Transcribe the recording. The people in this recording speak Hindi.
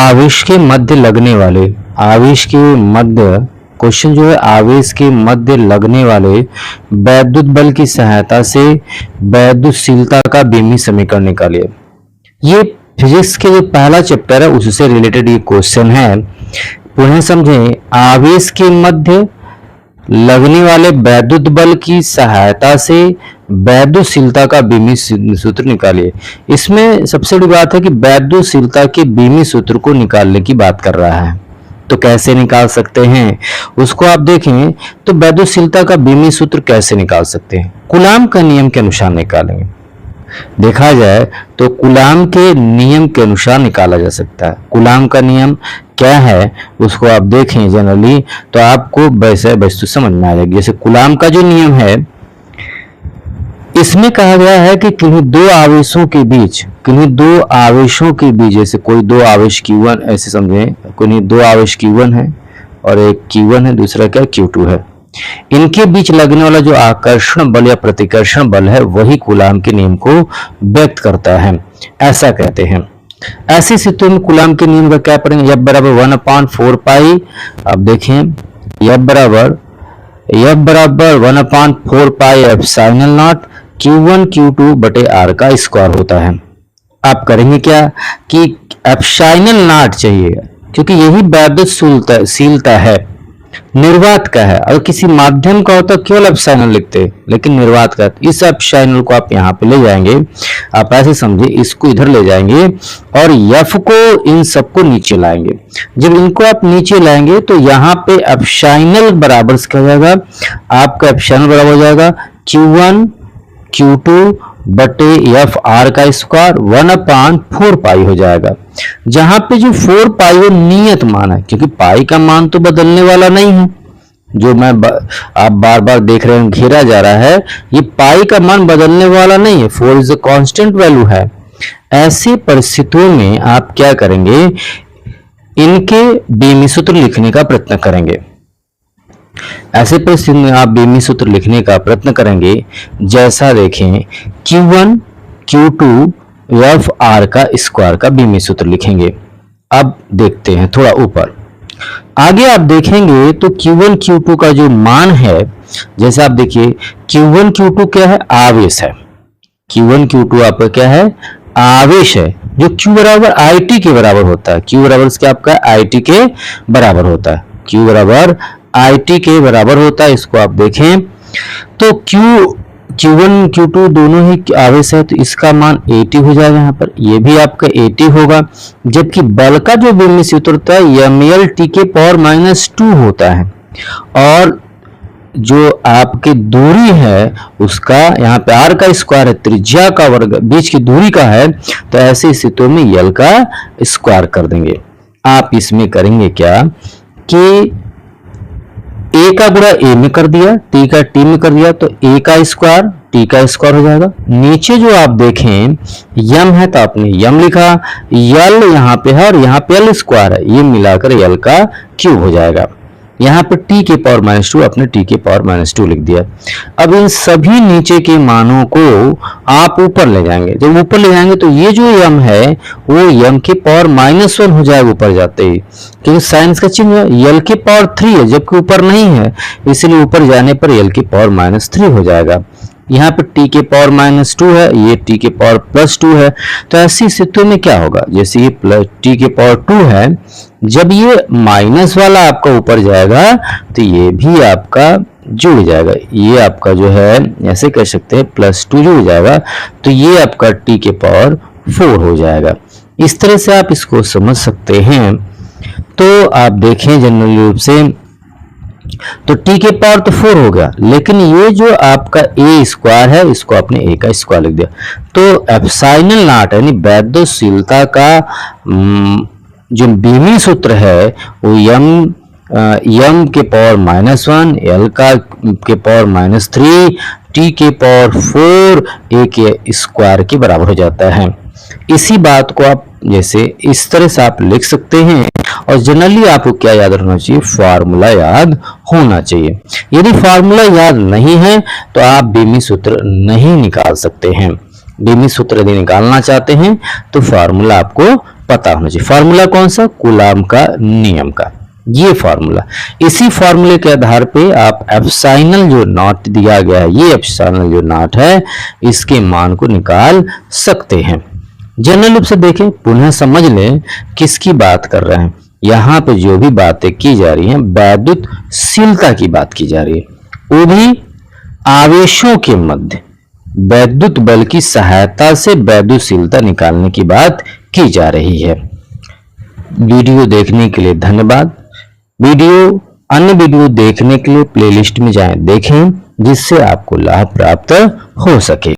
आवेश के मध्य लगने वाले, आवेश के मध्य, क्वेश्चन जो है आवेश के मध्य लगने वाले वैद्युत बल की सहायता से वैद्युतशीलता का बीमी समीकरण निकालिए। ये फिजिक्स के जो पहला चैप्टर है उससे रिलेटेड ये क्वेश्चन है। पुनः समझें, आवेश के मध्य लगने वाले वैद्युत बल की सहायता से वैद्युतशीलता का बीमी सूत्र निकालिए। इसमें सबसे बड़ी बात है कि वैद्युतशीलता के बीमी सूत्र को निकालने की बात कर रहा है। तो कैसे निकाल सकते हैं उसको आप देखें। तो वैद्युतशीलता का बीमी सूत्र कैसे निकाल सकते हैं? कूलाम का नियम के अनुसार निकालेंगे। देखा जाए तो कूलाम के नियम के अनुसार निकाला जा सकता है। कूलाम का नियम क्या है उसको आप देखें जनरली तो आपको वैसे वस्तु समझ में आ जाएगी। जैसे कूलाम का जो नियम है इसमें कहा गया है कि किन्हीं दो आवेशों के बीच, जैसे कोई दो आवेश Q1, ऐसे समझें कोई दो आवेश Q1 है और एक Q1 है, दूसरा क्या Q2 है। इनके बीच लगने वाला जो आकर्षण बल या प्रतिकर्षण बल है वही कूलाम के नियम को व्यक्त करता है, ऐसा कहते हैं। ऐसी स्थिति में कूलाम के नियम का क्या पढ़ेंगे? F बराबर 1/4 पाई। अब देखें F बराबर 1/4 pi epsilon not Q1 Q2 बटे R का स्क्वायर होता है। आप करेंगे क्या कि एप्सिलॉन नॉट चाहिए, क्योंकि यही वैद्युतशीलता है, निर्वात का है। अगर किसी माध्यम का होता केवल एप्सिलॉन लिखते, लेकिन निर्वात का, इस एप्सिलॉन को आप यहाँ पे ले जाएंगे। आप ऐसे समझे, इसको इधर ले जाएंगे और F को, इन सबको नीचे लाएंगे। जब इनको आप नीचे लाएंगे तो यहाँ पे एप्सिलॉन बराबर क्या हो जाएगा? आपका एप्सिलॉन बराबर हो जाएगा Q1 Q2 बटे F R का स्क्वायर 1/4 पाई हो जाएगा। जहां पे जो 4 पाई वो नियत मान है, क्योंकि पाई का मान तो बदलने वाला नहीं है। जो आप बार बार देख रहे हैं घेरा जा रहा है, ये पाई का मान बदलने वाला नहीं है, 4 इज अ कांस्टेंट वैल्यू है। ऐसी परिस्थितियों में आप क्या करेंगे? इनके बीमी सूत्र लिखने का प्रयत्न करेंगे। ऐसे परिस्थिति में आप बीमी सूत्र लिखने का प्रयत्न करेंगे। जैसा देखें Q1 Q2 F R का स्क्वायर का बीमी सूत्र लिखेंगे। अब देखते हैं थोड़ा ऊपर आगे आप देखेंगे तो Q1 Q2 का जो मान है, जैसे आप देखिए Q1 Q2 क्या है? आवेश है। Q1 Q2 आपका क्या है? आवेश है, जो Q बराबर IT के बराबर होता है। Q बराबर क्या आपका IT के बराबर होता है। Q बराबर IT के बराबर होता है। इसको आप देखें तो Q1 Q2 दोनों ही आवेश है, तो इसका मान 80 हो जाएगा। यहाँ पर ये भी आपका 80 होगा। जबकि बल का जो बीमी सूत्र होता है ml t के पावर -2 होता है, और जो आपकी दूरी है उसका यहाँ पे R का स्क्वायर है, त्रिज्या का वर्ग बीच की दूरी का है, तो ऐसी स्थितियों में L का स्क्वायर कर देंगे। आप इसमें करेंगे क्या कि A का गुणा A में कर दिया, T का T में कर दिया, तो A का स्क्वायर T का स्क्वायर हो जाएगा। नीचे जो आप देखें यम है तो आपने यम लिखा, यल यहाँ पे है और यहाँ पे L स्क्वायर है, ये मिलाकर L का क्यूब हो जाएगा। यहाँ पे T के पावर -2 आपने T के पावर -2 लिख दिया। अब इन सभी नीचे के मानों को आप ऊपर ले जाएंगे। जब ऊपर ले जाएंगे तो ये जो यम है वो यम के पावर -1 हो जाएगा ऊपर जाते ही, क्योंकि साइंस का चिन्ह यल के पावर 3 है, जबकि ऊपर नहीं है, इसलिए ऊपर जाने पर यल के पावर -3 हो जाएगा। यहाँ पे T के पावर -2 है, ये T के पावर +2 है। तो ऐसी स्थिति में क्या होगा? जैसे ये T के पावर 2 है, जब ये माइनस वाला आपका ऊपर जाएगा तो ये भी आपका जुड़ जाएगा। ये आपका जो है ऐसे कह सकते हैं +2 जुड़ जाएगा, तो ये आपका T के पावर 4 हो जाएगा। इस तरह से आप इसको समझ सकते हैं। तो आप देखें जनरल रूप से तो T के पावर तो 4 हो गया, लेकिन ये जो आपका A स्क्वायर है इसको आपने A का स्क्वायर लिख दिया। तो एप्सिलॉन नॉट यानी वैद्युतशीलता का जो बीमी सूत्र है वो यम के पावर -1, L का के पावर -3, T के पावर 4, A के स्क्वायर के बराबर हो जाता है। इसी बात को आप जैसे इस तरह से आप लिख सकते हैं। और जनरली आपको क्या याद रखना चाहिए? फार्मूला याद होना चाहिए। यदि फार्मूला याद नहीं है तो आप बीमी सूत्र नहीं निकाल सकते हैं। बीमी सूत्र यदि निकालना चाहते हैं तो फार्मूला आपको पता होना चाहिए। फॉर्मूला कौन सा? कूलाम का नियम का ये फॉर्मूला। इसी फॉर्मूले के आधार पे आप एप्सिलॉन जो नॉट दिया गया है, ये एप्सिलॉन जो नॉट है, इसके मान को निकाल सकते हैं। जनरल रूप से देखें, पुनः समझ लें किसकी बात कर रहे हैं। यहाँ पे जो भी बातें की जा रही हैं वैद्युतशीलता की बात की जा रही है, वो भी आवेशों के मध्य वैद्युत बल की सहायता से वैद्युतशीलता निकालने की बात की जा रही है। वीडियो देखने के लिए धन्यवाद। अन्य वीडियो देखने के लिए प्लेलिस्ट में जाएं, देखें, जिससे आपको लाभ प्राप्त हो सके।